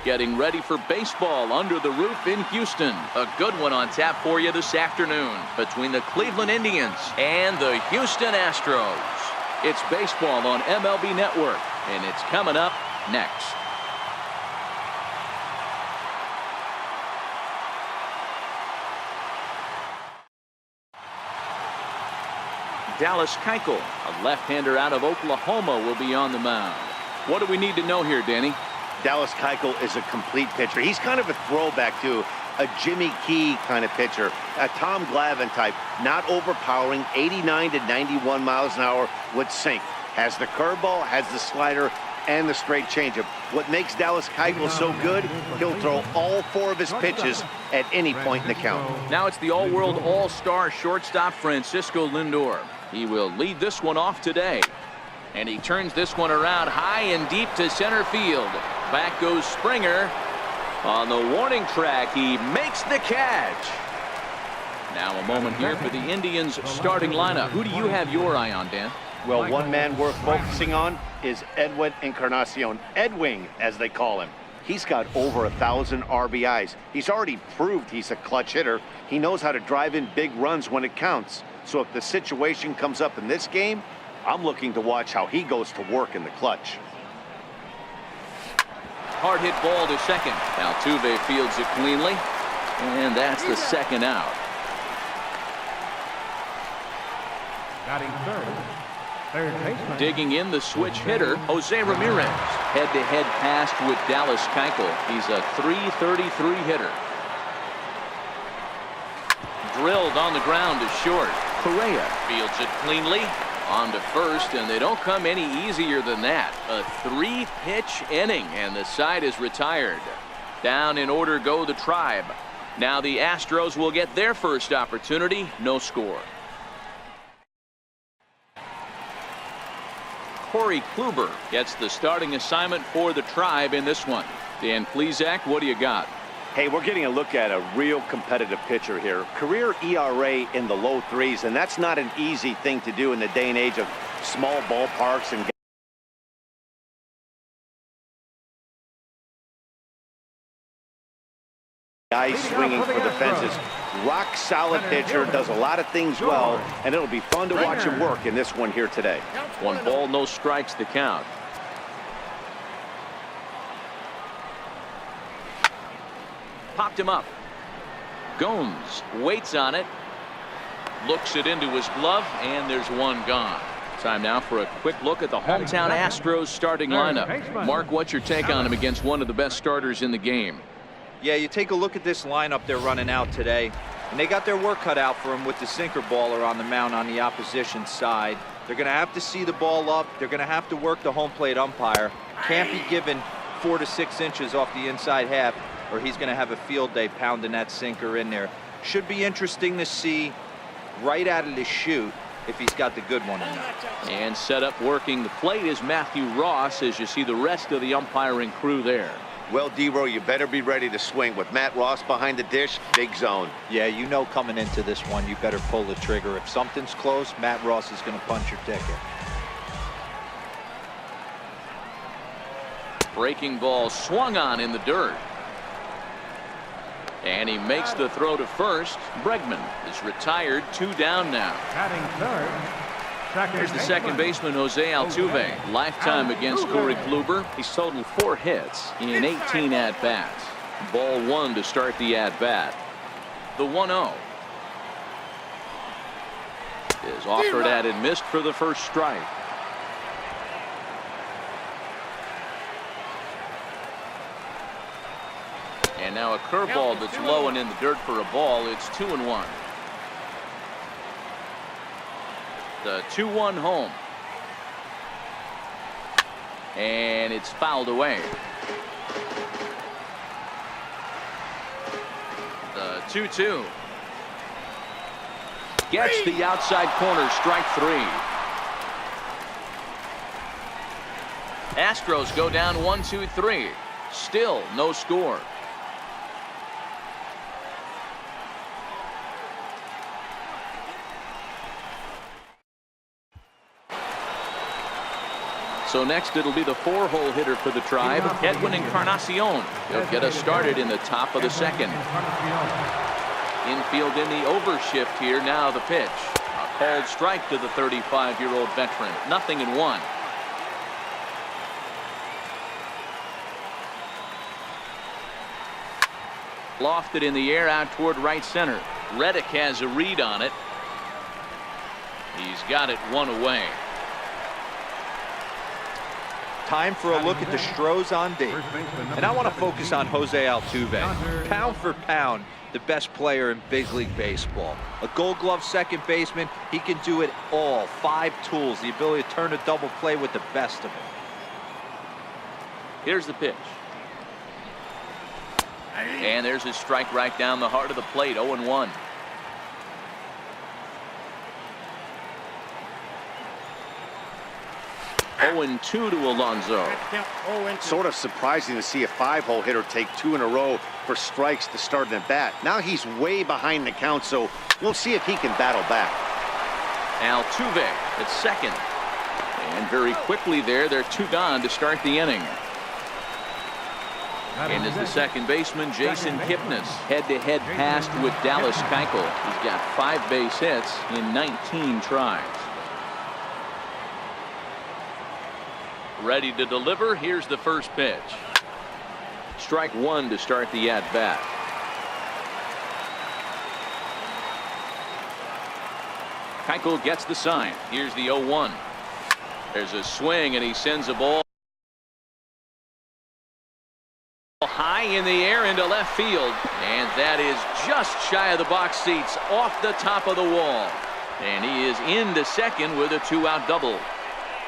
getting ready for baseball under the roof in Houston. A good one on tap for you this afternoon between the Cleveland Indians and the Houston Astros. It's baseball on MLB Network, and it's coming up next. Dallas Keuchel, a left-hander out of Oklahoma, will be on the mound. What do we need to know here, Danny? Dallas Keuchel is a complete pitcher. He's kind of a throwback to a Jimmy Key kind of pitcher, a Tom Glavine type, not overpowering, 89 to 91 miles an hour with sink. Has the curveball, has the slider, and the straight changeup. What makes Dallas Keuchel so good, he'll throw all 4 of his pitches at any point in the count. Now it's the all-world all-star shortstop Francisco Lindor. He will lead this one off today. And he turns this one around high and deep to center field. Back goes Springer. On the warning track, he makes the catch. Now a moment here for the Indians starting lineup. Who do you have your eye on, Dan? Well, one man worth focusing on is Edwin Encarnacion, Edwing, as they call him. He's got over 1,000 RBIs. He's already proved he's a clutch hitter. He knows how to drive in big runs when it counts. So if the situation comes up in this game, I'm looking to watch how he goes to work in the clutch. Hard hit ball to second. Altuve fields it cleanly, and that's the second out. Batting third baseman. Digging in the switch hitter, Jose Ramirez. Head-to-head pass with Dallas Keuchel. He's a .333 hitter. Drilled on the ground to short. Correa fields it cleanly. On to first, and they don't come any easier than that. A 3-pitch inning, and the side is retired. Down in order go the Tribe. Now the Astros will get their first opportunity. No score. Corey Kluber gets the starting assignment for the Tribe in this one. Dan Plesac, what do you got? Hey, we're getting a look at a real competitive pitcher here. Career ERA in the low 3s, and that's not an easy thing to do in the day and age of small ballparks and guys swinging for the fences. Rock solid pitcher, does a lot of things well, and it'll be fun to watch him work in this one here today. 1 ball, no strikes the count. Popped him up. Gomes waits on it. Looks it into his glove, and there's one gone. Time now for a quick look at the hometown Astros starting lineup. Mark, what's your take on him against one of the best starters in the game? Yeah, you take a look at this lineup they're running out today, and they got their work cut out for them with the sinker baller on the mound on the opposition side. They're going to have to see the ball up. They're going to have to work the home plate umpire. Can't be given 4 to 6 inches off the inside half, or he's going to have a field day pounding that sinker in there. Should be interesting to see right out of the chute if he's got the good one or not. And set up working the plate is Matthew Ross as you see the rest of the umpiring crew there. Well, D-Row, you better be ready to swing. With Matt Ross behind the dish, big zone. Yeah, you know coming into this one, you better pull the trigger. If something's close, Matt Ross is going to punch your ticket. Breaking ball swung on in the dirt. And he makes the throw to first. Bregman is retired, 2 down now. Batting third. Here's the second baseman, Jose Altuve. Lifetime against Corey Kluber. He's totaled 4 hits in 18 at-bats. Ball 1 to start the at-bat. The 1-0 is offered at and missed for the first strike. And now a curveball that's low and in the dirt for a ball. It's 2-1. The 2-1 home. And it's fouled away. The 2-2. Gets the outside corner, strike 3. Astros go down 1-2-3. Still no score. So next it'll be the 4-hole hitter for the Tribe, Edwin Encarnacion. He'll get us started in the top of the second. Infield in the overshift here. Now the pitch. A called strike to the 35-year-old veteran. 0-1. Lofted in the air out toward right center. Reddick has a read on it. He's got it one away. Time for a look at the Stros on D. And I want to focus on Jose Altuve. Pound for pound, the best player in big league baseball. A Gold Glove second baseman, he can do it all. 5 tools, the ability to turn a double play with the best of it. Here's the pitch. And there's his strike right down the heart of the plate. 0-1. To Alonso. Sort of surprising to see a 5-hole hitter take 2 in a row for strikes to start an at bat. Now he's way behind the count, so we'll see if he can battle back. Altuve at second. And very quickly there, they're 2 gone to start the inning. And as the second baseman, Jason Kipnis, head-to-head passed with Dallas Keuchel. He's got 5 base hits in 19 tries. Ready to deliver. Here's the first pitch. Strike 1 to start the at-bat. Keuchel gets the sign. Here's the 0-1. There's a swing, and he sends a ball high in the air into left field. And that is just shy of the box seats, off the top of the wall. And he is into second with a 2-out double.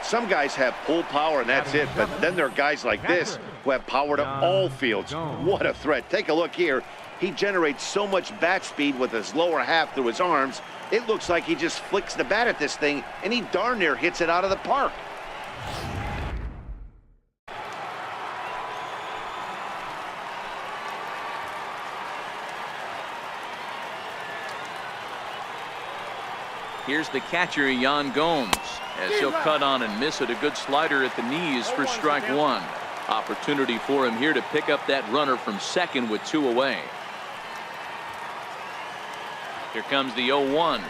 Some guys have pull power and that's it, but then there are guys like this who have power to all fields. What a threat. Take a look here. He generates so much bat speed with his lower half through his arms. It looks like he just flicks the bat at this thing, and he darn near hits it out of the park. Here's the catcher, Yan Gomes, as he'll cut on and miss it. A good slider at the knees for strike 1. Opportunity for him here to pick up that runner from second with 2 away. Here comes the 0-1.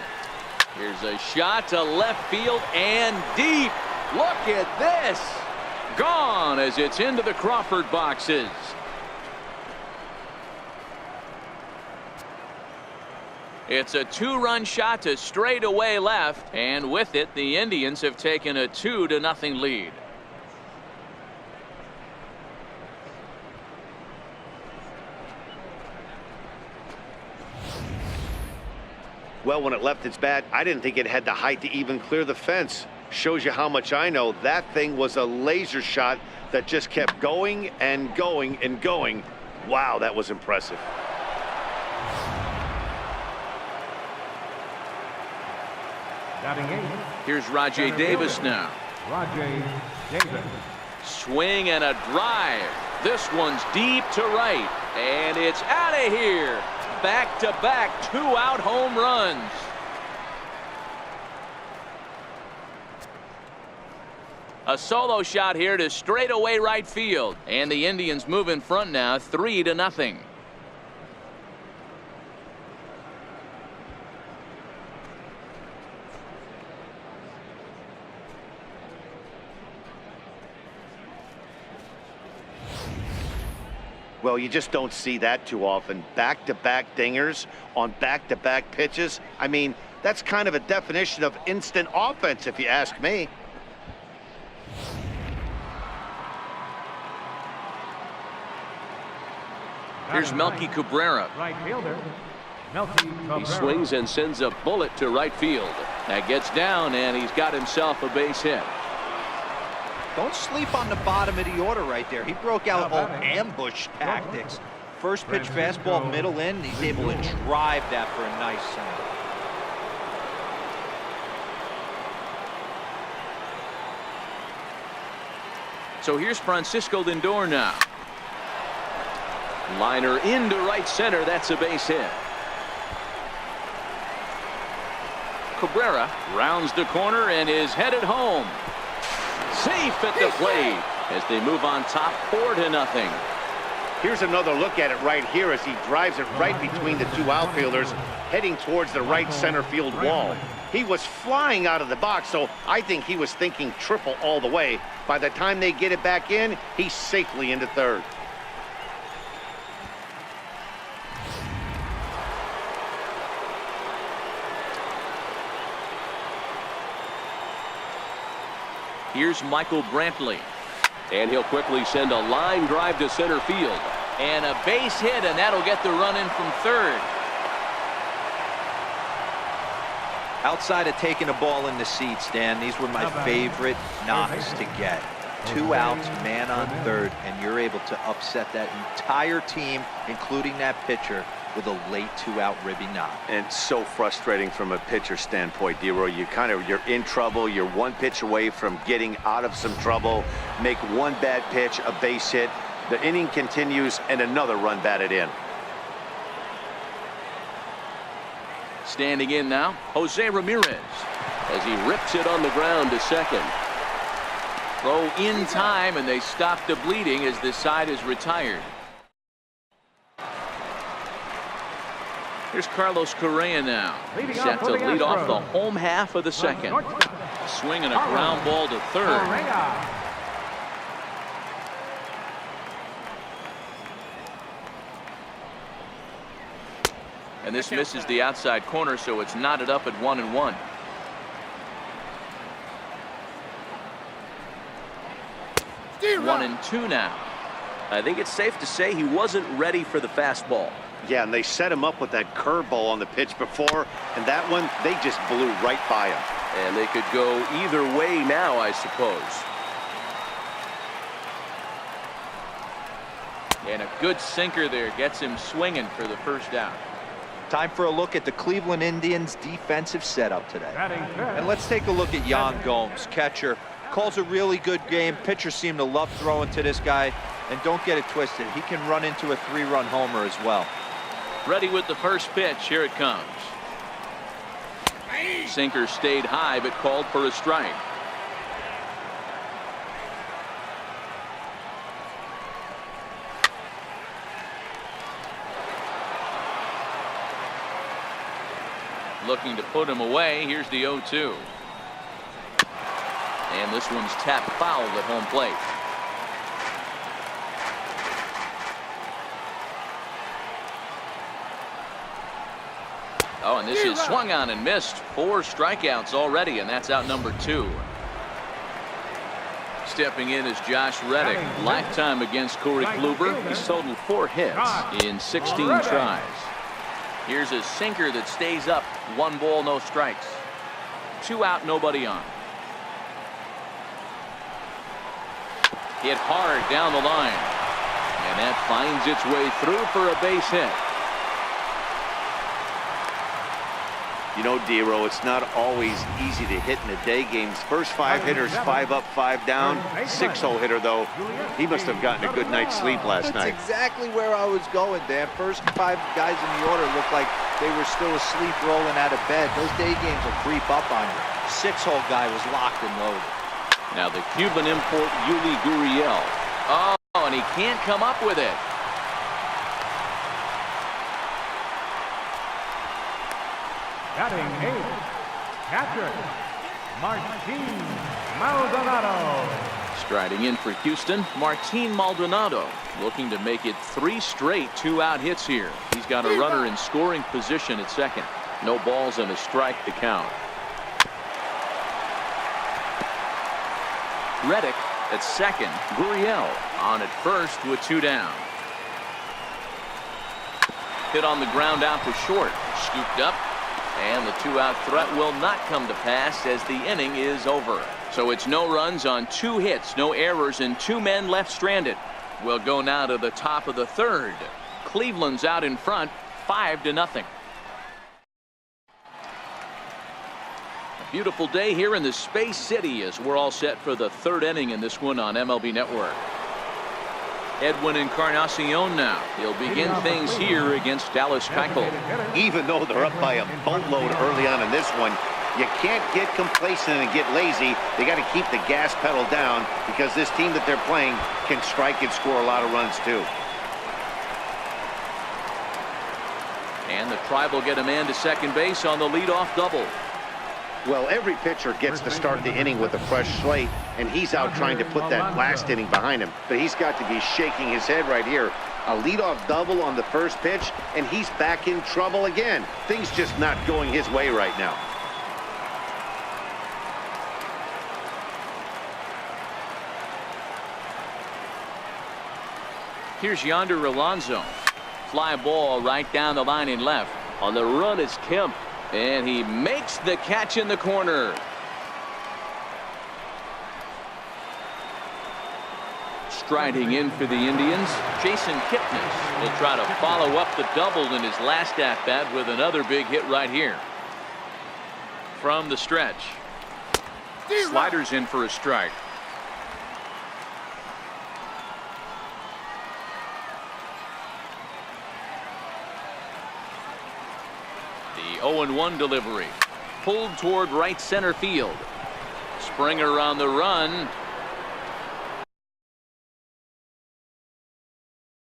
Here's a shot to left field and deep. Look at this. Gone as it's into the Crawford boxes. It's a 2-run shot to straightaway left, and with it, the Indians have taken a 2-0 lead. Well, when it left its bat, I didn't think it had the height to even clear the fence. Shows you how much I know. That thing was a laser shot that just kept going and going and going. Wow, that was impressive. Here's Rajay Davis now. Rajay Davis. Swing and a drive. This one's deep to right. And it's out of here. Back-to-back 2-out home runs. A solo shot here to straightaway right field. And the Indians move in front now 3-0. Well, you just don't see that too often. Back-to-back dingers on back-to-back pitches. I mean, that's kind of a definition of instant offense, if you ask me. Here's Melky Cabrera. Right fielder, Melky Cabrera. He swings and sends a bullet to right field. That gets down, and he's got himself a base hit. Don't sleep on the bottom of the order right there. He broke out all ambush tactics. First pitch fastball, middle in. He's able to drive that for a nice center. So here's Francisco Lindor now. Liner into right center. That's a base hit. Cabrera rounds the corner and is headed home. safe at the plate as they move on top 4-0. Here's another look at it right here as he drives it right between the two outfielders, heading towards the right center field wall. He was flying out of the box, so I think he was thinking triple all the way. By the time they get it back in, he's safely into third. Here's Michael Brantley. And he'll quickly send a line drive to center field. And a base hit, and that'll get the run in from third. Outside of taking a ball in the seats, Dan, these were my favorite knocks to get. 2 outs, man on third, and you're able to upset that entire team, including that pitcher, with a late 2-out ribby knock. And so frustrating from a pitcher standpoint, D-Roy. You're in trouble. You're one pitch away from getting out of some trouble. Make one bad pitch, a base hit. The inning continues, and another run batted in. Standing in now, Jose Ramirez, as he rips it on the ground to second. Throw in time, and they stop the bleeding as this side is retired. Here's Carlos Correa now, set to lead off the home half of the second. Swinging a ground ball to third. And this misses the outside corner, so it's knotted up at 1-1. One and two now. I think it's safe to say he wasn't ready for the fastball. Yeah, and they set him up with that curveball on the pitch before, and that one, they just blew right by him. And they could go either way now, I suppose. And a good sinker there gets him swinging for the first out. Time for a look at the Cleveland Indians' defensive setup today. And let's take a look at Yan Gomes, catcher. Calls a really good game. Pitchers seem to love throwing to this guy. And don't get it twisted, he can run into a 3-run homer as well. Ready with the first pitch. Here it comes. Sinker stayed high, but called for a strike. Looking to put him away. Here's the 0-2. And this one's tapped foul at home plate. Oh, and this is swung on and missed. 4 strikeouts already, and that's out number 2. Stepping in is Josh Reddick. Lifetime against Corey Kluber. He's totaled 4 hits in 16 tries. Here's a sinker that stays up. 1 ball, no strikes. 2 out, nobody on. Hit hard down the line. And that finds its way through for a base hit. You know, D-Roy, it's not always easy to hit in the day games. First 5 hitters, 5 up, 5 down. 6-hole hitter, though. He must have gotten a good night's sleep last night. That's exactly where I was going, Dan. First 5 guys in the order looked like they were still asleep rolling out of bed. Those day games will creep up on you. 6-hole guy was locked and loaded. Now the Cuban import, Yuli Gurriel. Oh, and he can't come up with it. Batting 8th, catcher, Martin Maldonado. Striding in for Houston, Martin Maldonado, looking to make it 3 straight 2-out hits here. He's got a runner in scoring position at second. No balls and a strike to count. Reddick at second. Gurriel on at first with 2 down. Hit on the ground out to short. Scooped up. And the 2-out threat will not come to pass as the inning is over. So it's no runs on 2 hits, no errors, and 2 men left stranded. We'll go now to the top of the 3rd. Cleveland's out in front, 5-0. A beautiful day here in the Space City as we're all set for the 3rd inning in this one on MLB Network. Edwin Encarnacion now. He'll begin things here against Dallas Keuchel. Even though they're up by a boatload early on in this one, You can't get complacent and get lazy. They got to keep the gas pedal down because this team that they're playing can strike and score a lot of runs too. And the Tribe will get a man to second base on the leadoff double. Well, every pitcher gets to start the inning with a fresh slate, and he's out trying to put that last inning behind him. But he's got to be shaking his head right here. A leadoff double on the first pitch, and he's back in trouble again. Things just not going his way right now. Here's Yonder Alonso. Fly ball right down the line in left. On the run is Kemp. And he makes the catch in the corner. Striding in for the Indians, Jason Kipnis will try to follow up the double in his last at-bat with another big hit right here. From the stretch. Sliders in for a strike. The 0-1 delivery. Pulled toward right center field. Springer on the run.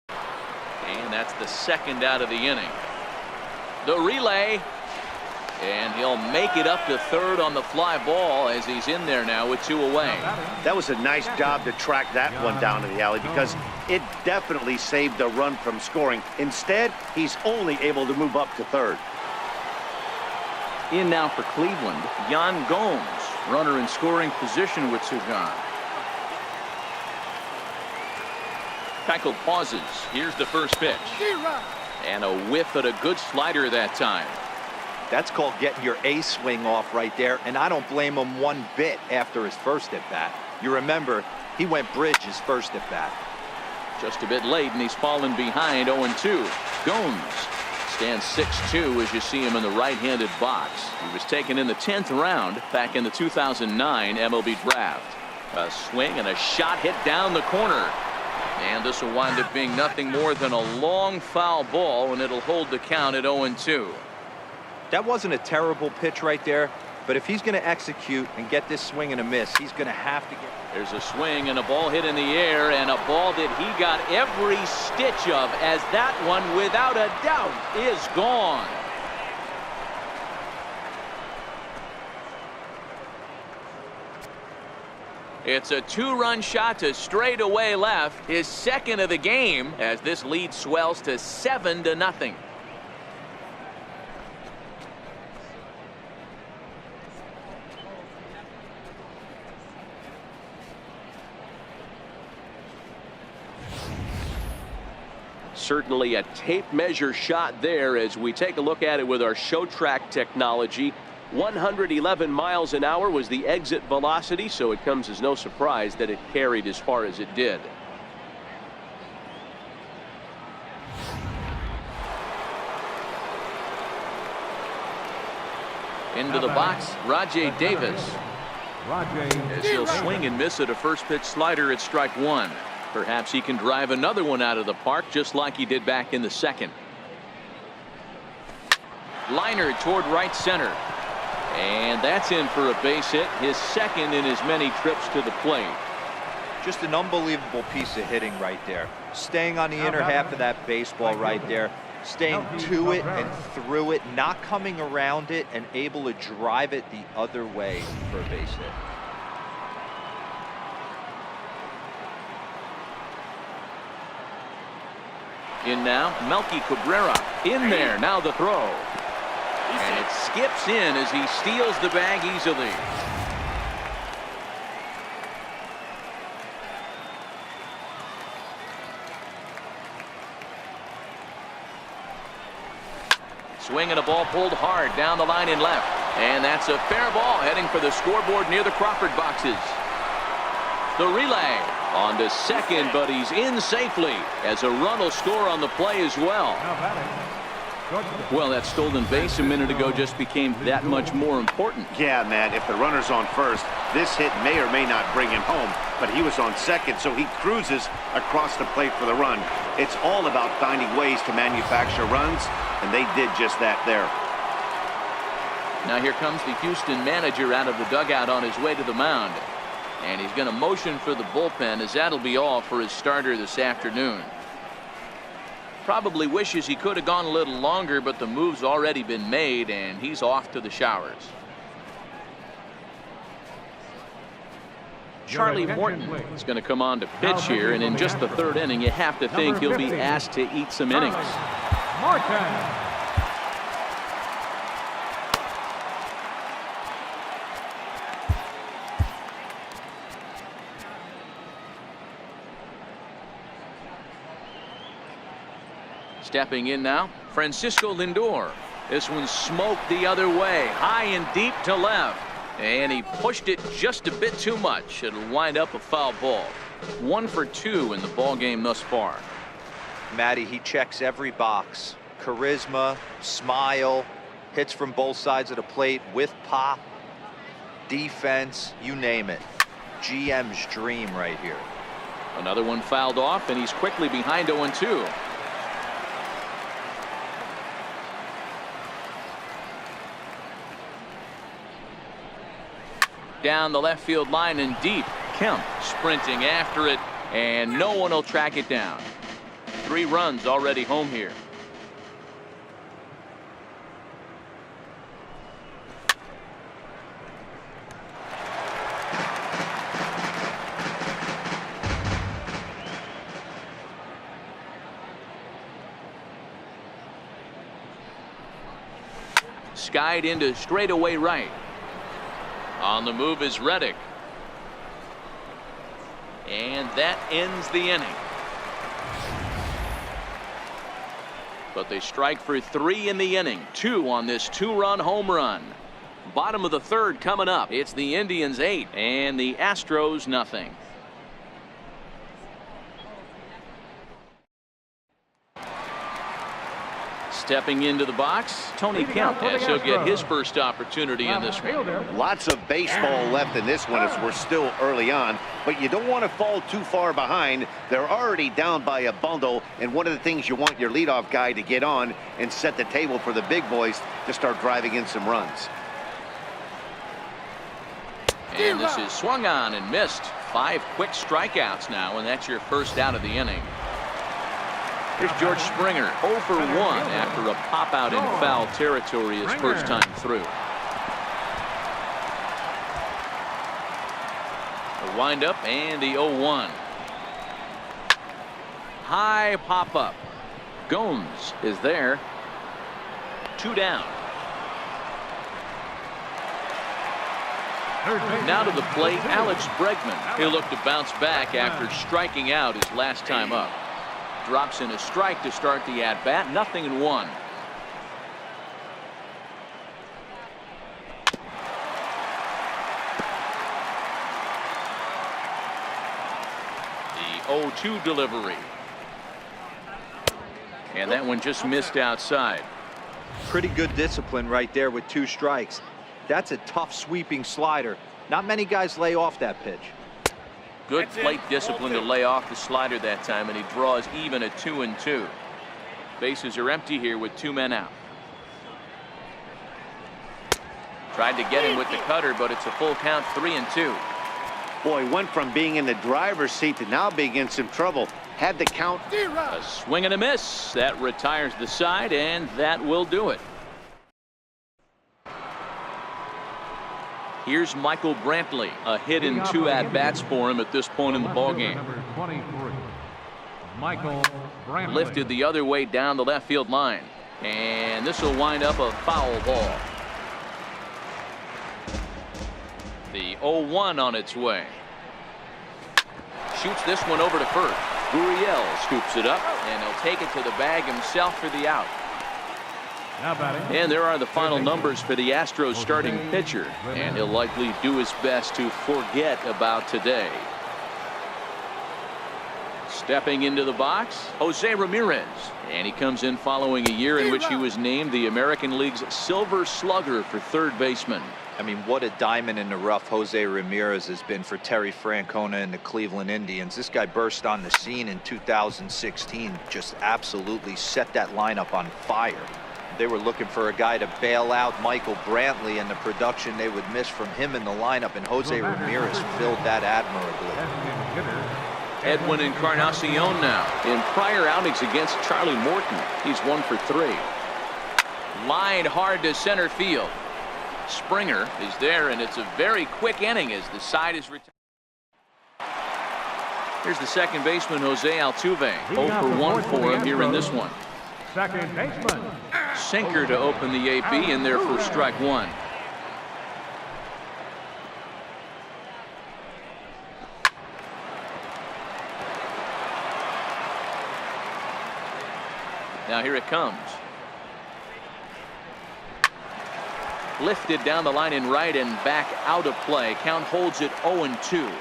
And that's the second out of the inning. The relay. And he'll make it up to third on the fly ball as he's in there now with 2 away. That was a nice job to track that one down to the alley because it definitely saved a run from scoring. Instead, he's only able to move up to third. In now for Cleveland, Yan Gomes, runner in scoring position with 2 gone. Keuchel pauses. Here's the first pitch. And a whiff at a good slider that time. That's called getting your A swing off right there, and I don't blame him one bit after his first at bat. You remember, he went bridge his first at bat. Just a bit late, and he's fallen behind 0-2. Gomes stands 6'2" as you see him in the right-handed box. He was taken in the 10th round back in the 2009 MLB draft. A swing and a shot hit down the corner. And this will wind up being nothing more than a long foul ball, and it'll hold the count at 0-2. That wasn't a terrible pitch right there, but if he's going to execute and get this swing and a miss, he's going to have to get. There's a swing and a ball hit in the air, and a ball that he got every stitch of, as that one without a doubt is gone. It's a 2-run shot to straightaway left, his second of the game, as this lead swells to 7-0. Certainly a tape measure shot there as we take a look at it with our show track technology. 111 miles an hour was the exit velocity, so it comes as no surprise that it carried as far as it did. Into the box, Rajay Davis. As he'll swing and miss at a first pitch slider at strike 1. Perhaps he can drive another one out of the park just like he did back in the second. Liner toward right center. And that's in for a base hit, his second in as many trips to the plate. Just an unbelievable piece of hitting right there. Staying on the inner half of that baseball right there. Staying to it and through it, not coming around it, and able to drive it the other way for a base hit. In now, Melky Cabrera. In there, now the throw. And it skips in as he steals the bag easily. Swing and a ball pulled hard down the line in left. And that's a fair ball heading for the scoreboard near the Crawford boxes. The relay on to second, but he's in safely as a run will score on the play as well. Well, that stolen base a minute ago just became that much more important. Yeah, man, if the runner's on first, this hit may or may not bring him home, but he was on second, so he cruises across the plate for the run. It's all about finding ways to manufacture runs, and they did just that there. Now here comes the Houston manager out of the dugout on his way to the mound. And he's going to motion for the bullpen, as that'll be all for his starter this afternoon. Probably wishes he could have gone a little longer, but the move's already been made, and he's off to the showers. Charlie Morton is going to come on to pitch here, and in just the third inning, you have to think he'll be asked to eat some innings. Morton. Stepping in now, Francisco Lindor. This one smoked the other way, high and deep to left. And he pushed it just a bit too much. It'll wind up a foul ball. 1 for 2 in the ball game thus far. Matty, he checks every box. Charisma, smile, hits from both sides of the plate with pop, defense, you name it. GM's dream right here. Another one fouled off, and he's quickly behind 0-2. Down the left field line and deep. Kemp sprinting after it, and no one will track it down. 3 runs already home here. Skied into straightaway right. On the move is Reddick. And that ends the inning. But they strike for 3 in the inning. 2 on this 2-run home run. Bottom of the third coming up. It's the Indians 8 and the Astros nothing. Stepping into the box, Tony Kemp, as he'll get his first opportunity in this one. Lots of baseball left in this one as we're still early on, but you don't want to fall too far behind. They're already down by a bundle, and one of the things you want your leadoff guy to get on and set the table for the big boys to start driving in some runs. And this is swung on and missed. 5 quick strikeouts now, and that's your first out of the inning. Here's George Springer, 0 for 1 after a pop-out in foul territory his first time through. The wind-up and the 0-1. High pop-up. Gomes is there. 2 down. Now to the plate, Alex Bregman. He'll look to bounce back after striking out his last time up. Drops in a strike to start the at-bat. 0-1. The 0-2 delivery. And that one just missed outside. Pretty good discipline right there with 2 strikes. That's a tough sweeping slider. Not many guys lay off that pitch. Good plate discipline to lay off the slider that time, and he draws even at 2-2. Bases are empty here with 2 men out. Tried to get him with the cutter, but it's a full count, 3-2. Boy, went from being in the driver's seat to now being in some trouble. Had the count. A swing and a miss. That retires the side, and that will do it. Here's Michael Brantley, a hit in 2 at-bats for him at this point in the ballgame. Lifted the other way down the left field line. And this will wind up a foul ball. The 0-1 on its way. Shoots this one over to first. Gurriel scoops it up, and he'll take it to the bag himself for the out. And there are the final numbers for the Astros starting pitcher, and he'll likely do his best to forget about today. Stepping into the box, Jose Ramirez, and he comes in following a year in which he was named the American League's Silver Slugger for third baseman. I mean, what a diamond in the rough Jose Ramirez has been for Terry Francona and the Cleveland Indians. This guy burst on the scene in 2016, just absolutely set that lineup on fire. They were looking for a guy to bail out Michael Brantley, and the production they would miss from him in the lineup, and Jose Ramirez filled that admirably. Edwin Encarnacion now. In prior outings against Charlie Morton, he's 1 for 3. Lined hard to center field. Springer is there, and it's a very quick inning as the side is retired. Here's the second baseman, Jose Altuve. 0 for 1 for him here in this one. Second baseman. Sinker to open the AB, and there for strike 1. Now here it comes. Lifted down the line in right and back out of play. Count holds it 0-2.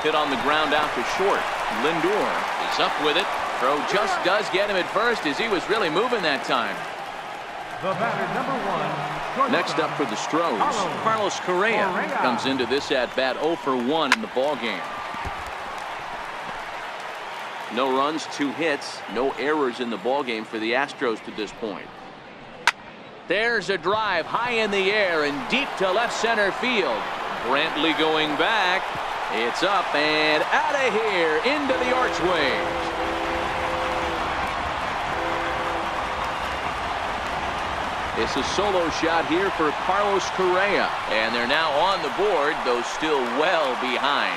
Hit on the ground out to short. Lindor is up with it. Throw just does get him at first as he was really moving that time. The batter, number 1. Next up for the Stros, Carlos Correa comes into this at bat 0 for 1 in the ball game. No runs, 2 hits, no errors in the ball game for the Astros to this point. There's a drive high in the air and deep to left center field. Brantley going back. It's up and out of here into the archways. It's a solo shot here for Carlos Correa, and they're now on the board, though still well behind.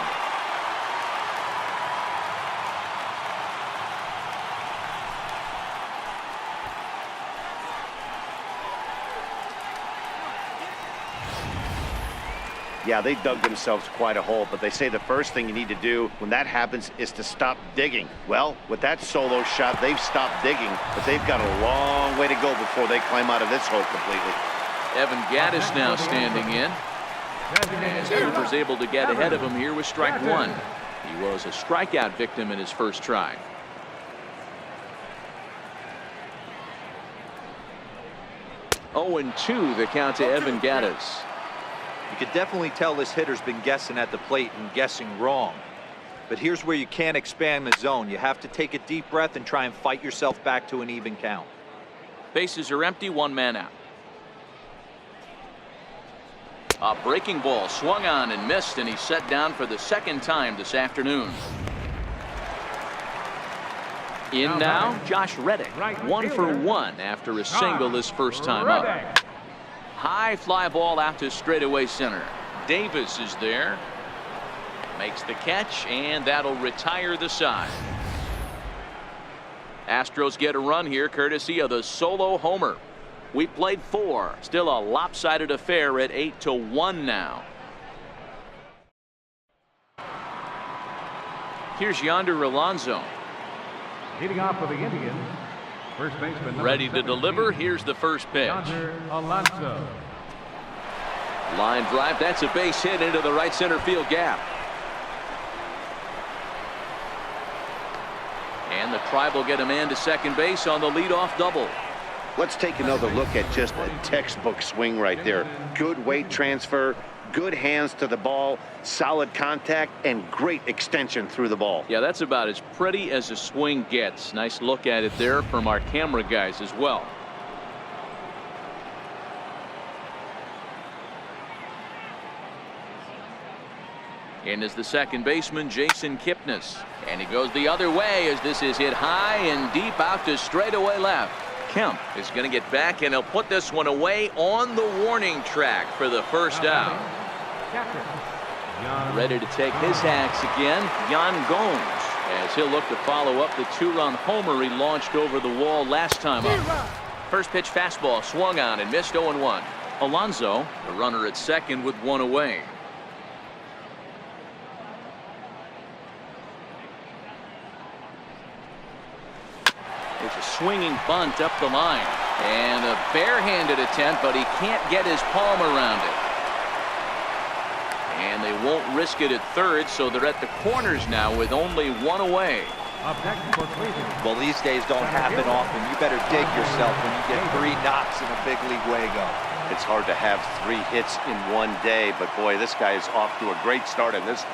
Yeah, they dug themselves quite a hole, but they say the first thing you need to do when that happens is to stop digging. Well, with that solo shot, they've stopped digging, but they've got a long way to go before they climb out of this hole completely. Evan Gattis now standing in. As Cooper's able to get ahead of him here with strike 1. He was a strikeout victim in his first try. Oh, and 2 the count to Evan Gattis. You could definitely tell this hitter's been guessing at the plate and guessing wrong. But here's where you can't expand the zone. You have to take a deep breath and try and fight yourself back to an even count. Bases are empty, 1 man out. A breaking ball swung on and missed, and he's set down for the second time this afternoon. In now, Josh Reddick, 1 for 1 after a single his first time up. High fly ball out to straightaway center. Davis is there. Makes the catch, and that'll retire the side. Astros get a run here courtesy of the solo homer. We played 4. Still a lopsided affair at 8-1 now. Here's Yonder Alonso. Leading off for the Indians, first baseman. Ready to deliver. Here's the first pitch. Yonder Alonso. Line drive. That's a base hit into the right center field gap. And the Tribe will get a man to second base on the leadoff double. Let's take another look at just a textbook swing right there. Good weight transfer, good hands to the ball, solid contact, and great extension through the ball. Yeah, that's about as pretty as a swing gets. Nice look at it there from our camera guys as well. In is the second baseman, Jason Kipnis. And he goes the other way as this is hit high and deep out to straightaway left. Kemp is going to get back, and he'll put this one away on the warning track for the first out. Ready to take his hacks again, Yan Gomes, as he'll look to follow up the 2-run homer he launched over the wall last time up. First pitch fastball swung on and missed 0-1. Alonso, the runner at second with 1 away. It's a swinging bunt up the line, and a barehanded attempt, but he can't get his palm around it. And they won't risk it at third, so they're at the corners now with only 1 away. Well, these days don't happen often. You better dig yourself when you get 3 knocks in a big league Wago. It's hard to have 3 hits in one day, but boy, this guy is off to a great start in this.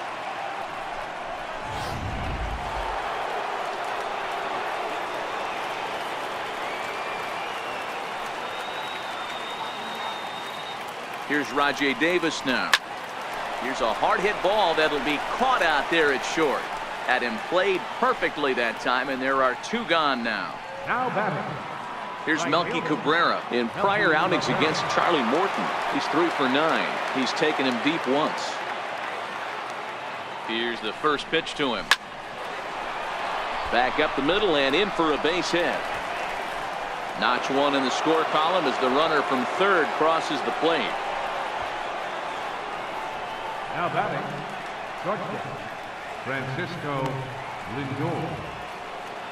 Here's Rajay Davis now. Here's a hard hit ball that'll be caught out there at short. Had him played perfectly that time, and there are 2 gone now. Now batting. Here's Melky Cabrera. In prior outings against Charlie Morton, he's 3 for 9. He's taken him deep once. Here's the first pitch to him. Back up the middle and in for a base hit. Notch 1 in the score column as the runner from third crosses the plate. Now batting, shortstop, Francisco Lindor.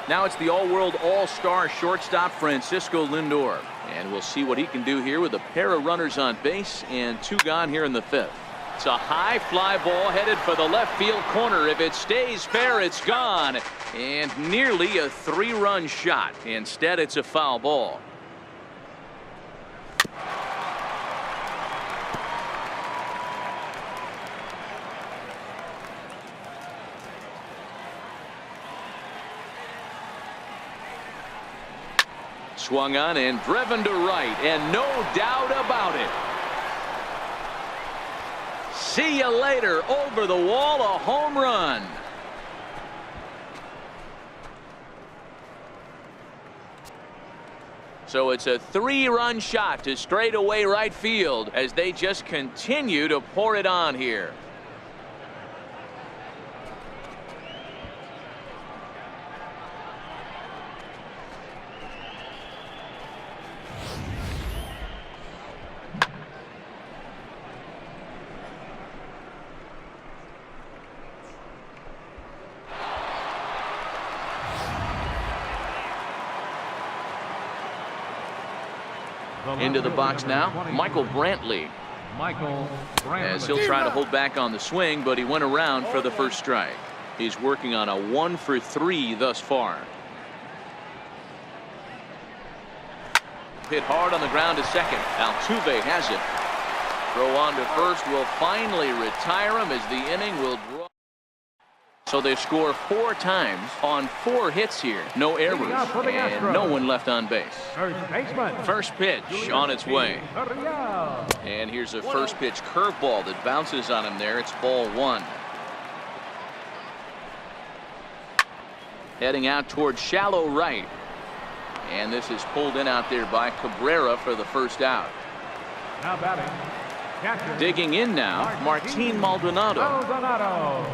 Now it's the all-world all-star shortstop Francisco Lindor. And we'll see what he can do here with a pair of runners on base and 2 gone here in the 5th. It's a high fly ball headed for the left field corner. If it stays fair, it's gone. And nearly a 3-run shot. Instead, it's a foul ball. Swung on and driven to right, and no doubt about it. See you later. Over the wall, a home run. So it's a 3-run shot to straightaway right field as they just continue to pour it on here. Into the box now, Michael Brantley. As he'll try to hold back on the swing, but he went around for the first strike. He's working on a 1 for 3 thus far. Hit hard on the ground to second. Altuve has it. Throw on to first will finally retire him as the inning will draw. So they score 4 times on 4 hits here. No errors and no one left on base. First pitch on its way. And here's a first pitch curveball that bounces on him there. It's ball 1. Heading out towards shallow right. And this is pulled in out there by Cabrera for the first out. Now batting. Digging in now, Martin Maldonado.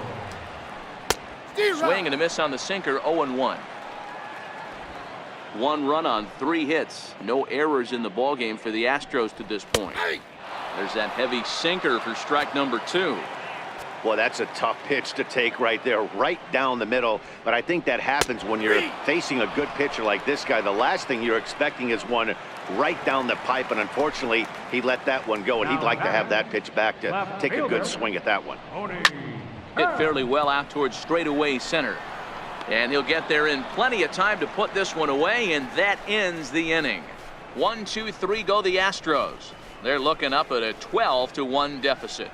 Swing and a miss on the sinker, 0-1. 1 run on 3 hits. No errors in the ballgame for the Astros to this point. There's that heavy sinker for strike number 2. Well, that's a tough pitch to take right there, right down the middle. But I think that happens when you're facing a good pitcher like this guy. The last thing you're expecting is one right down the pipe, and unfortunately, he let that one go, and he'd like to have that pitch back to take a good swing at that one. Hit fairly well out towards straightaway center. And he'll get there in plenty of time to put this one away, and that ends the inning. 1, 2, 3 go the Astros. They're looking up at a 12-1 deficit.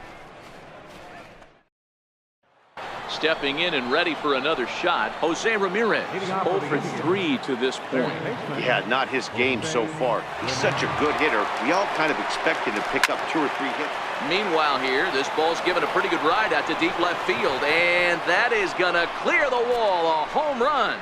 Stepping in and ready for another shot, Jose Ramirez, 0 for 3 to this point. Yeah, not his game so far. He's such a good hitter. We all kind of expected to pick up 2 or 3 hits. Meanwhile here, this ball's given a pretty good ride out to deep left field, and that is going to clear the wall, a home run.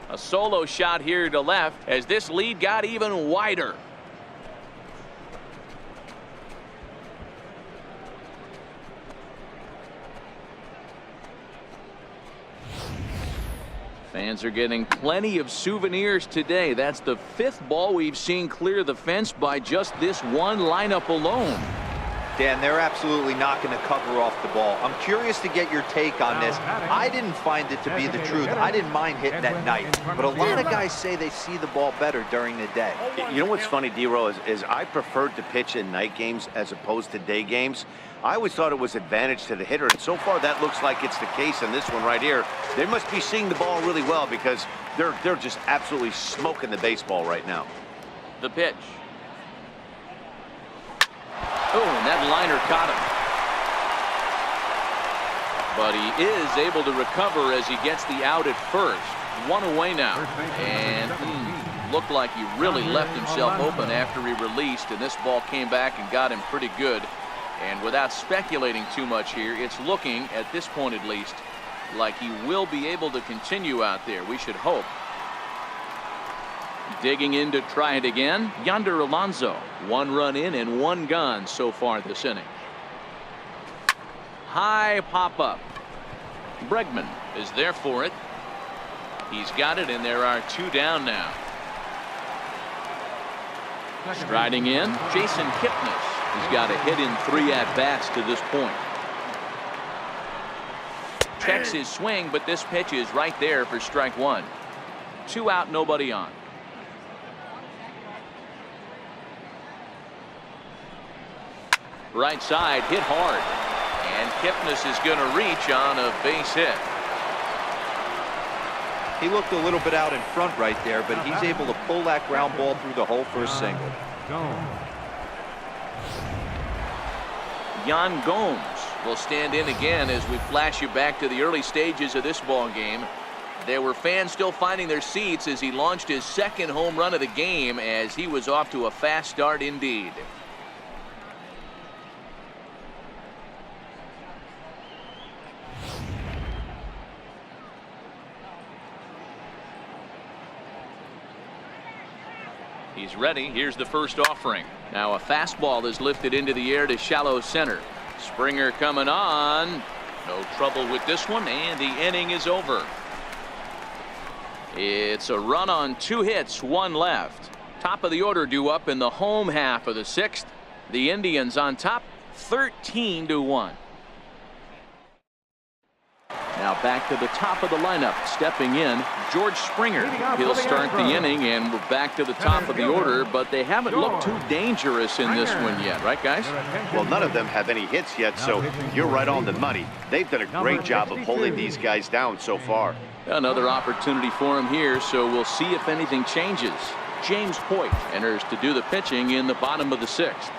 A solo shot here to left as this lead got even wider. Fans are getting plenty of souvenirs today. That's the 5th ball we've seen clear the fence by just this one lineup alone. Dan, they're absolutely not going to cover off the ball. I'm curious to get your take on this. I didn't find it to be the truth. I didn't mind hitting at night, but a lot of guys say they see the ball better during the day. You know what's funny, D-Row, is I preferred to pitch in night games as opposed to day games. I always thought it was advantage to the hitter, and so far that looks like it's the case in this one right here. They must be seeing the ball really well because they're just absolutely smoking the baseball right now. The pitch. Oh, and that liner caught him. But he is able to recover as he gets the out at first. one away now. And looked like he really left himself open after he released, and this ball came back and got him pretty good. And without speculating too much here, it's looking, at this point at least, like he will be able to continue out there. We should hope. Digging in to try it again, Yonder Alonso. 1 run in and 1 gone so far this inning. High pop up. Bregman is there for it. He's got it, and there are 2 down now. Striding in, Jason Kipnis. He's got a hit in 3 at-bats to this point. Checks his swing, but this pitch is right there for strike 1. 2 out, nobody on. Right side, hit hard. And Kipnis is going to reach on a base hit. He looked a little bit out in front right there, but he's able to pull that ground ball through the hole for a single. Yan Gomes will stand in again as we flash you back to the early stages of this ball game. There were fans still finding their seats as he launched his 2nd home run of the game, as he was off to a fast start indeed. He's ready. Here's the first offering. Now a fastball is lifted into the air to shallow center. Springer coming on. No trouble with this one, and the inning is over. It's a run on 2 hits, 1 left. Top of the order due up in the home half of the 6th. The Indians on top, 13-1. Now back to the top of the lineup. Stepping in, George Springer. He'll start the inning, and we're back to the top of the order, but they haven't looked too dangerous in this one yet, right, guys? Well, none of them have any hits yet, so you're right on the money. They've done a great job of holding these guys down so far. Another opportunity for him here, so we'll see if anything changes. James Hoyt enters to do the pitching in the bottom of the 6th.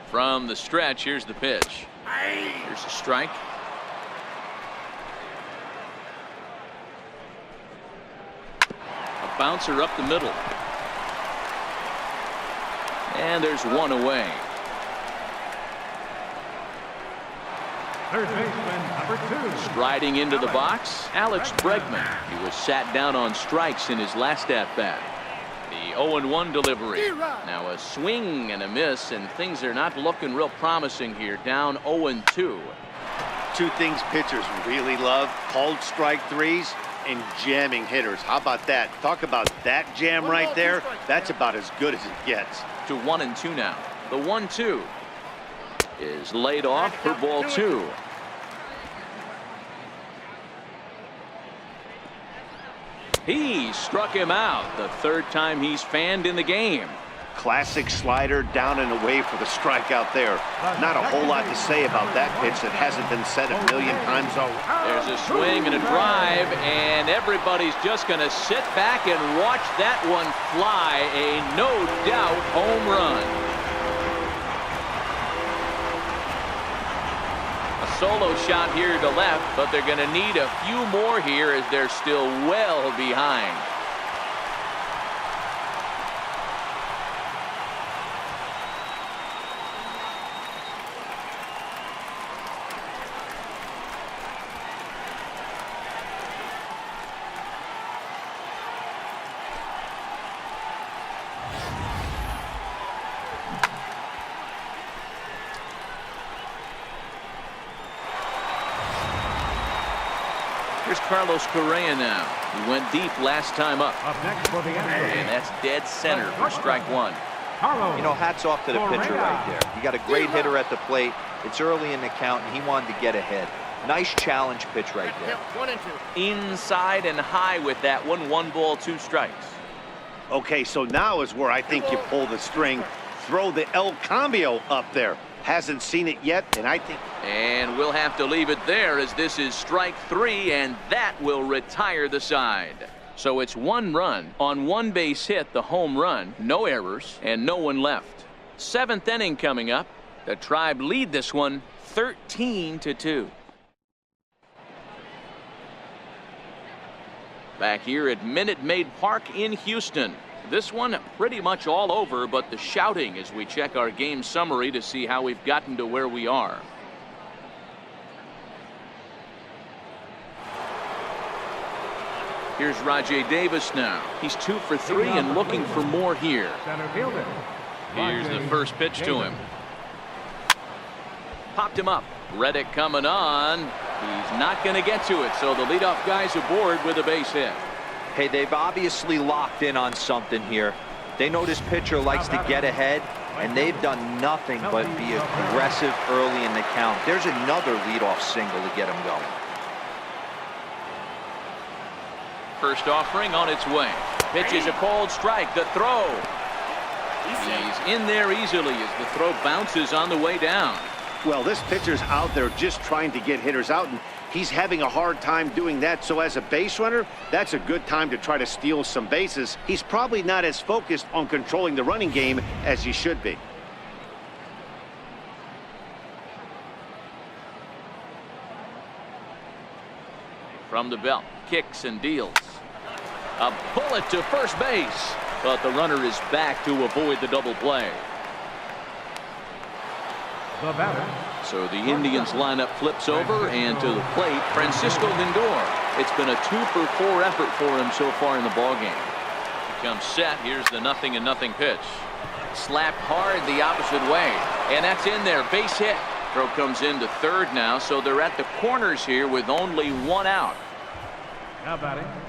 From the stretch, here's the pitch. Here's a strike. A bouncer up the middle. And there's 1 away. Third baseman, number 2. Striding into the box, Alex Bregman. He was sat down on strikes in his last at-bat. The 0-1 delivery. Now a swing and a miss, and things are not looking real promising here. Down 0-2. 2 things pitchers really love: called strike 3s and jamming hitters. How about that? Talk about that jam right there. That's about as good as it gets. To 1-2 now. The 1-2 is laid off for ball 2. He struck him out, the 3rd time he's fanned in the game. Classic slider, down and away for the strikeout there. Not a whole lot to say about that pitch that hasn't been said a million times already. There's a swing and a drive, and everybody's just going to sit back and watch that one fly. A no-doubt home run. Solo shot here to left, but they're going to need a few more here as they're still well behind. Here's Carlos Correa now. He went deep last time up. Up next for the Astros. And that's dead center for strike 1. You know, hats off to the pitcher right there. You got a great hitter at the plate. It's early in the count, and he wanted to get ahead. Nice challenge pitch right there. 1-2. Inside and high with that one. 1 ball, 2 strikes. Okay, so now is where I think you pull the string. Throw the El Cambio up there. Hasn't seen it yet, and I think... And we'll have to leave it there as this is strike 3, and that will retire the side. So it's 1 run on 1 base hit, the home run, no errors, and no one left. 7th inning coming up. The Tribe lead this one 13-2. Back here at Minute Maid Park in Houston. This one pretty much all over, but the shouting as we check our game summary to see how we've gotten to where we are. Here's Rajay Davis now. He's 2 for 3 and looking for more here. Here's the first pitch to him. Popped him up. Reddick coming on. He's not going to get to it, so the leadoff guy's aboard with a base hit. Hey, they've obviously locked in on something here. They know this pitcher likes to get ahead, and they've done nothing but be aggressive early in the count. There's another leadoff single to get him going. First offering on its way. Pitch is a called strike. The throw. He's in there easily as the throw bounces on the way down. Well, this pitcher's out there just trying to get hitters out, and he's having a hard time doing that. So as a base runner, that's a good time to try to steal some bases. He's probably not as focused on controlling the running game as he should be. From the belt, kicks and deals. A bullet to first base, but the runner is back to avoid the double play. The batter. So the Indians lineup flips over, and to the plate, Francisco Lindor. It's been a 2 for 4 effort for him so far in the ballgame. He comes set. Here's the 0-0 pitch. Slapped hard the opposite way, and that's in there. Base hit. Throw comes into third now, so they're at the corners here with only 1 out.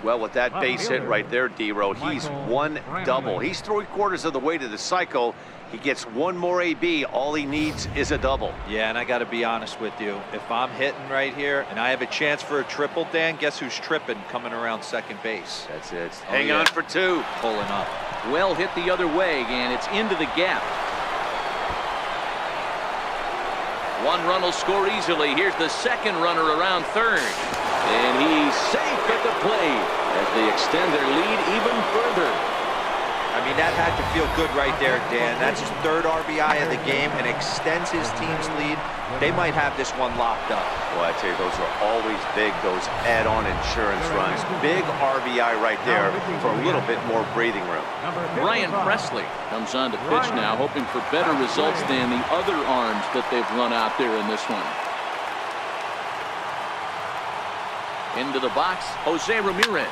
Well, with that base hit right there, D-Row, he's 1 double. He's 3/4 of the way to the cycle. He gets 1 more AB. All he needs is a double. Yeah, and I got to be honest with you. If I'm hitting right here and I have a chance for a triple, Dan, guess who's tripping coming around second base? That's it. Hang on for 2. Pulling up. Well hit the other way, and it's into the gap. 1 run will score easily. Here's the second runner around third. And he's safe at the plate as they extend their lead even further. I mean, that had to feel good right there, Dan. That's his 3rd RBI of the game and extends his team's lead. They might have this one locked up. Well, I tell you, those are always big, those add-on insurance runs. Big RBI right there for a little bit more breathing room. Brian Presley comes on to pitch now, hoping for better results than the other arms that they've run out there in this one. Into the box, Jose Ramirez,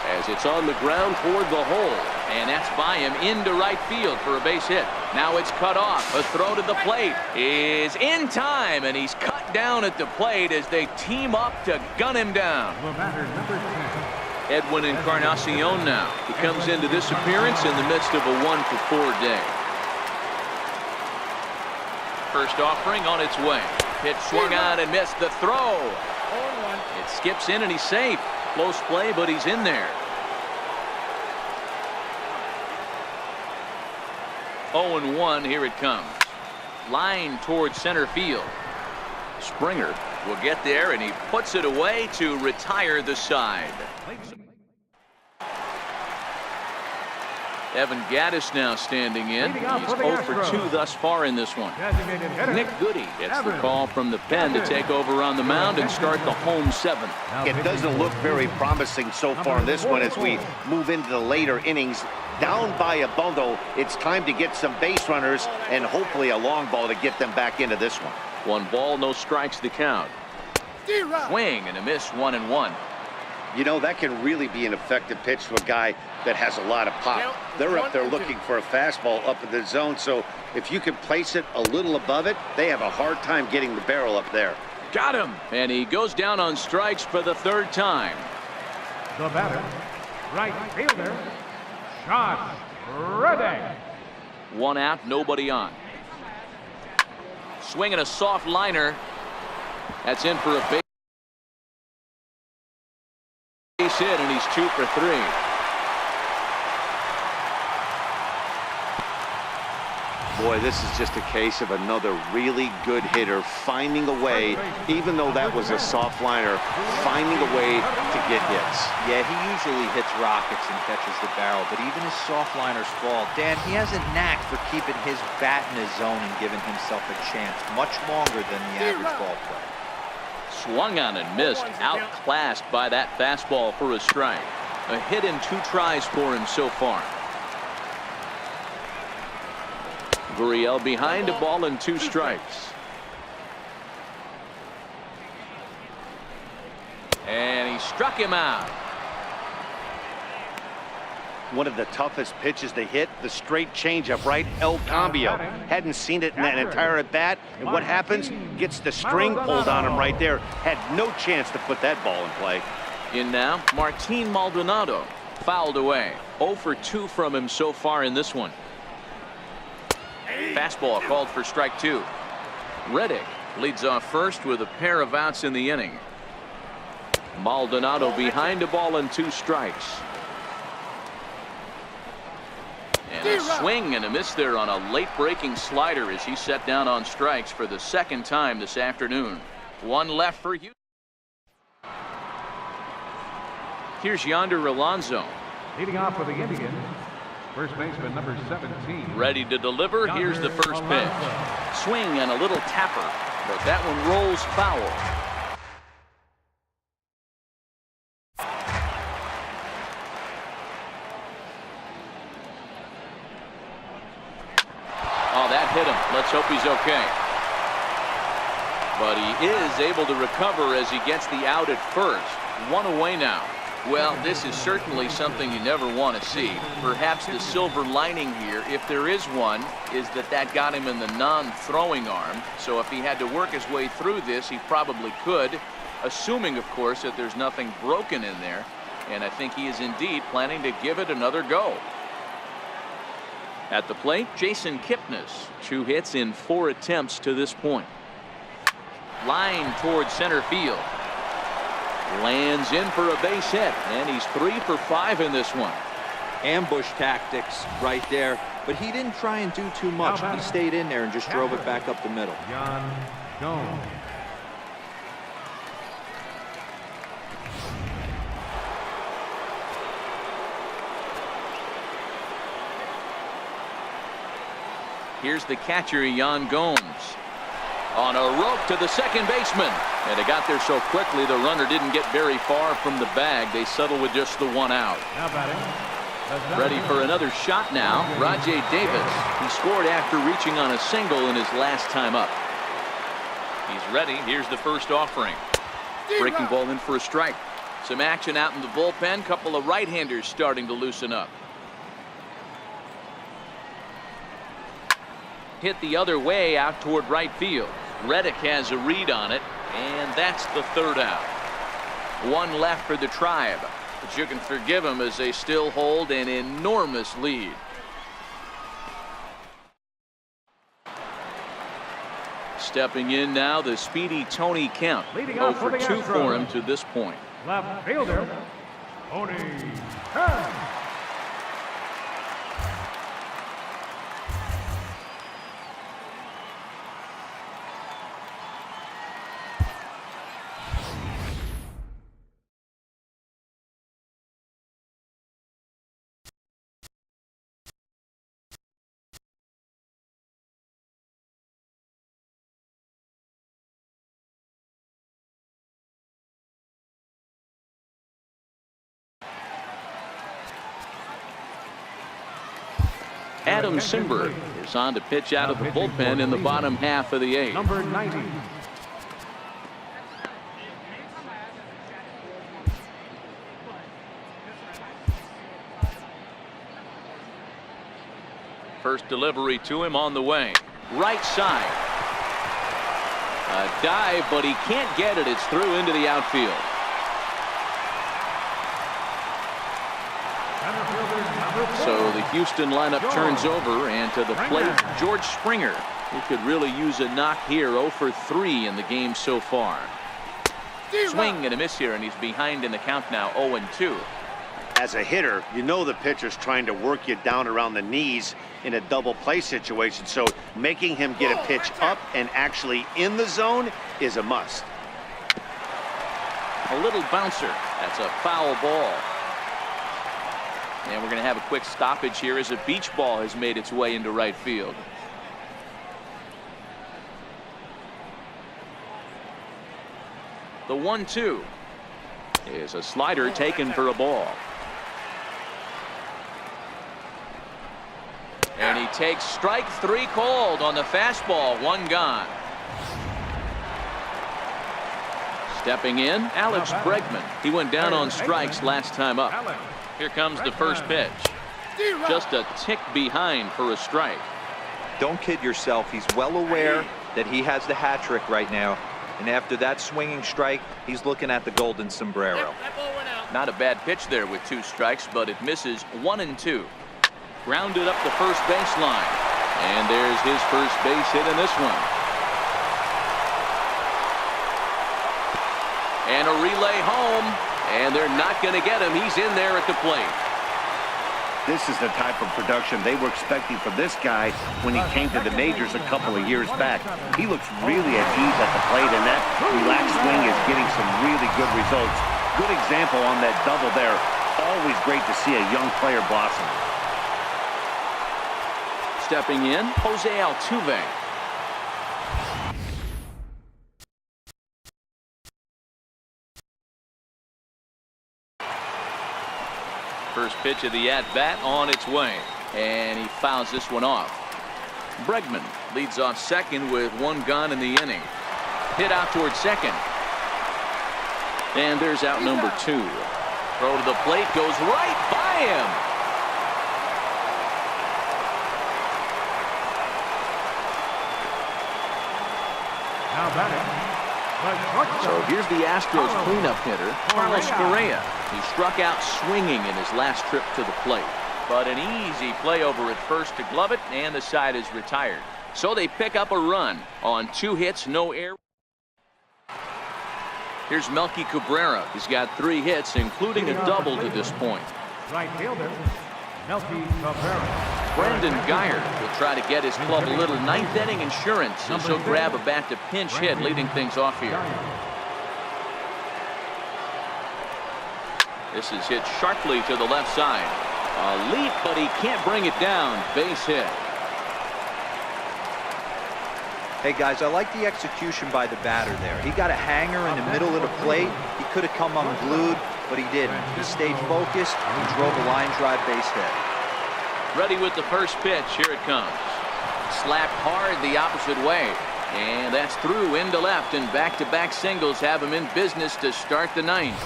as it's on the ground toward the hole, and that's by him into right field for a base hit. Now it's cut off. A throw to the plate is in time, and he's cut down at the plate as they team up to gun him down. Edwin Encarnacion now. He comes into this appearance in the midst of a 1 for 4 day. First offering on its way. Pitch swung on and missed. The throw. It skips in and he's safe. Close play, but he's in there. 0-1, here it comes. Line towards center field. Springer will get there, and he puts it away to retire the side. Evan Gattis now standing in. He's 0 for 2 thus far in this one. Nick Goody gets the call from the pen to take over on the mound and start the home 7th. It doesn't look very promising so far in this one as we move into the later innings. Down by a bundle, it's time to get some base runners and hopefully a long ball to get them back into this one. 1 ball, no strikes to count. Swing and a miss, 1-1. You know, that can really be an effective pitch to a guy that has a lot of pop. They're up there looking for a fastball up in the zone, so if you can place it a little above it, they have a hard time getting the barrel up there. Got him! And he goes down on strikes for the 3rd time. The batter, right fielder, Josh Reddick. 1 out, nobody on. Swinging a soft liner. That's in for a base hit, and he's 2 for 3. Boy, this is just a case of another really good hitter finding a way, even though that was a soft liner, finding a way to get hits. Yeah, he usually hits rockets and catches the barrel, but even his soft liners fall. Dan, he has a knack for keeping his bat in his zone and giving himself a chance much longer than the average ball player. Swung on and missed, outclassed by that fastball for a strike. A hit in 2 tries for him so far. Gurriel behind, a ball and 2 strikes. And he struck him out. One of the toughest pitches to hit, the straight changeup, right? El Cambio. Hadn't seen it in that entire at bat. And what happens? Gets the string pulled on him right there. Had no chance to put that ball in play. In now, Martin Maldonado. Fouled away. 0 for 2 from him so far in this one. Fastball called for strike 2. Reddick leads off first with a pair of outs in the inning. Maldonado behind, a ball and 2 strikes. And a swing and a miss there on a late breaking slider as he set down on strikes for the 2nd time this afternoon. 1 left for Houston. Here's Yonder Alonso. Leading off for the Indians, first baseman number 17. Ready to deliver. Here's the first pitch. Swing and a little tapper, but that one rolls foul. Oh, that hit him. Let's hope he's okay. But he is able to recover as he gets the out at first. 1 away now. Well, this is certainly something you never want to see. Perhaps the silver lining here, if there is one, is that got him in the non-throwing arm. So if he had to work his way through this, he probably could, assuming, of course, that there's nothing broken in there. And I think he is indeed planning to give it another go. At the plate, Jason Kipnis. 2 hits in 4 attempts to this point. Line towards center field. Lands in for a base hit, and he's 3 for 5 in this one. Ambush tactics right there, but he didn't try and do too much. He stayed in there and just drove it back up the middle. Jones. Here's the catcher, Yan Gomes. On a rope to the second baseman. And it got there so quickly the runner didn't get very far from the bag. They settle with just the 1 out. Ready for another shot now. Rajay Davis. He scored after reaching on a single in his last time up. He's ready. Here's the first offering. Breaking ball in for a strike. Some action out in the bullpen. Couple of right-handers starting to loosen up. Hit the other way out toward right field. Reddick has a read on it, and that's the 3rd out. 1 left for the Tribe, but you can forgive them as they still hold an enormous lead. Stepping in now, the speedy Tony Kemp. 0 for 2 for him to this point. Left fielder, Tony Kemp. Adam Simberg is on to pitch out of the bullpen in the bottom half of the 8th. Number 90. First delivery to him on the way. Right side. A dive, but he can't get it. It's through into the outfield. So the Houston lineup turns over, and to the plate, George Springer, who could really use a knock here. 0 for 3 in the game so far. Swing and a miss here, and he's behind in the count now. 0 and 2. As a hitter, you know the pitcher's trying to work you down around the knees in a double play situation, so making him get a pitch up and actually in the zone is a must. A little bouncer. That's a foul ball. And we're going to have a quick stoppage here as a beach ball has made its way into right field. The 1-2 is a slider taken for a ball. And he takes strike 3 called on the fastball. 1 gone. Stepping in, Alex Bregman. He went down on strikes last time up. Here comes the first pitch. Just a tick behind for a strike. Don't kid yourself. He's well aware that he has the hat trick right now. And after that swinging strike, he's looking at the golden sombrero. Not a bad pitch there with 2 strikes, but it misses 1 and 2. Grounded up the first baseline. And there's his first base hit in this one. And a relay home. And they're not going to get him. He's in there at the plate. This is the type of production they were expecting from this guy when he came to the majors a couple of years back. He looks really at ease at the plate, and that relaxed swing is getting some really good results. Good example on that double there. Always great to see a young player blossom. Stepping in, Jose Altuve. First pitch of the at-bat on its way, and he fouls this one off. Bregman leads off second with 1 gone in the inning. Hit out towards second. And there's out number 2. Throw to the plate goes right by him. So here's the Astros cleanup hitter, Carlos Correa. He struck out swinging in his last trip to the plate. But an easy play over at first to glove it, and the side is retired. So they pick up a run on 2 hits, no errors. Here's Melky Cabrera. He's got 3 hits, including a double to this point. Right fielder, Melky Cabrera. Brandon Geyer will try to get his club a little 9th inning insurance as he'll grab a bat to pinch hit, leading things off here. This is hit sharply to the left side. A leap, but he can't bring it down. Base hit. Hey guys, I like the execution by the batter there. He got a hanger in the middle of the plate. He could have come unglued, but he didn't. He stayed focused and drove a line drive base hit. Ready with the first pitch. Here it comes. Slapped hard the opposite way. And that's through into left, and back-to-back singles have him in business to start the 9th.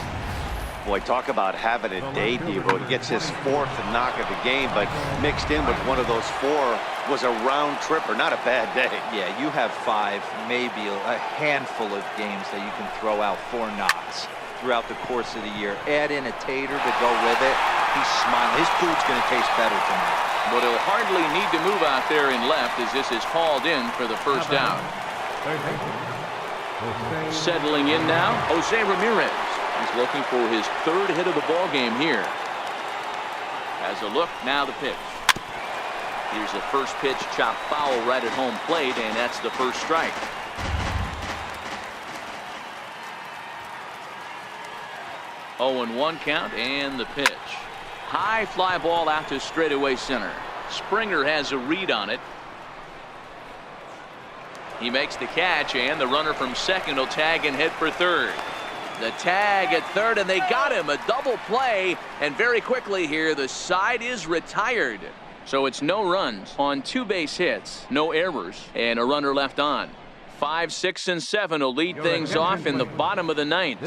Boy, talk about having a day, Devo. He gets his 4th knock of the game, but mixed in with one of those 4 was a round tripper. Not a bad day. Yeah, you have 5, maybe a handful of games that you can throw out 4 knocks throughout the course of the year. Add in a tater to go with it. He's smiling. His food's going to taste better tonight. But he'll hardly need to move out there in left as this is called in for the first out. Settling in now, Jose Ramirez. He's looking for his 3rd hit of the ball game here. Has a look, now the pitch. Here's the first pitch, chopped foul right at home plate, and that's the first strike. Oh, and 1 count, and the pitch. High fly ball out to straightaway center. Springer has a read on it. He makes the catch, and the runner from second will tag and head for third. The tag at third, and they got him. A double play, and very quickly here, the side is retired. So it's no runs on 2 base hits, no errors, and a runner left on. 5, 6, and 7 will lead things off in the bottom of the 9th.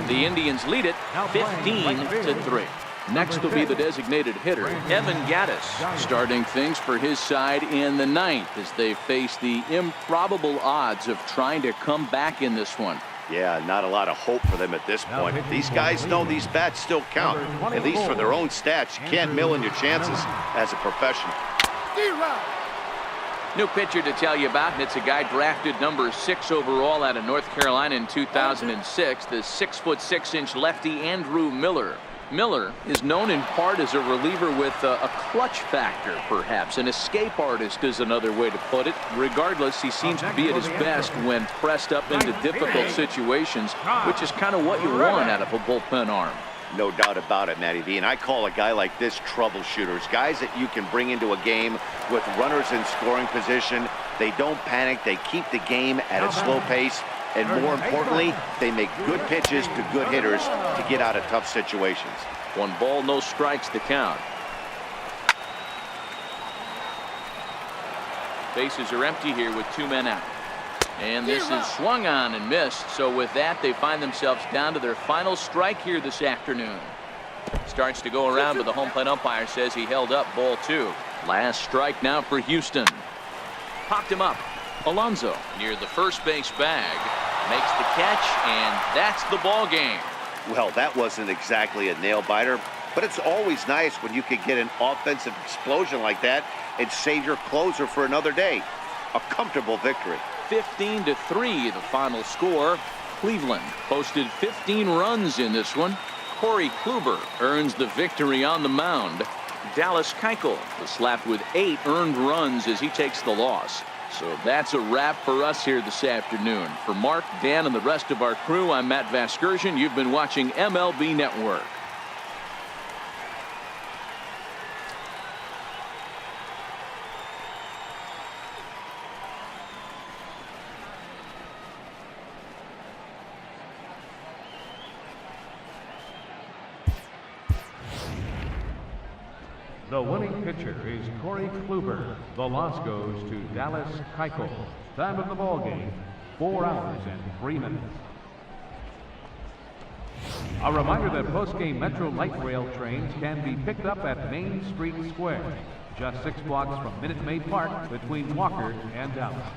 The Indians lead it 15-3. Next will be the designated hitter, Evan Gattis, starting things for his side in the 9th as they face the improbable odds of trying to come back in this one. Yeah, not a lot of hope for them at this point. These guys know these bats still count, at least for their own stats. You can't mill in your chances as a professional. New pitcher to tell you about, and it's a guy drafted number 6 overall out of North Carolina in 2006, the 6'6" lefty Andrew Miller. Miller is known in part as a reliever with a clutch factor, perhaps. An escape artist is another way to put it. Regardless, he seems to be at his best when pressed up into difficult situations, which is kind of what you want out of a bullpen arm. No doubt about it, Matty V. And I call a guy like this troubleshooters. Guys that you can bring into a game with runners in scoring position. They don't panic. They keep the game at a slow pace. And more importantly, they make good pitches to good hitters to get out of tough situations. 1 ball, no strikes to count. Bases are empty here with 2 men out. And this is swung on and missed. So with that, they find themselves down to their final strike here this afternoon. Starts to go around, but the home plate umpire says he held up ball 2. Last strike now for Houston. Popped him up. Alonso near the first base bag. Makes the catch, and that's the ball game. Well, that wasn't exactly a nail-biter, but it's always nice when you can get an offensive explosion like that and save your closer for another day. A comfortable victory. 15-3 the final score. Cleveland posted 15 runs in this one. Corey Kluber earns the victory on the mound. Dallas Keuchel was slapped with 8 earned runs as he takes the loss. So that's a wrap for us here this afternoon. For Mark, Dan, and the rest of our crew, I'm Matt Vasgersian. You've been watching MLB Network. The winning pitcher is Corey Kluber. The loss goes to Dallas Keuchel. Time of the ball game, 4 hours and 3 minutes. A reminder that post-game Metro Light Rail trains can be picked up at Main Street Square, just 6 blocks from Minute Maid Park between Walker and Dallas.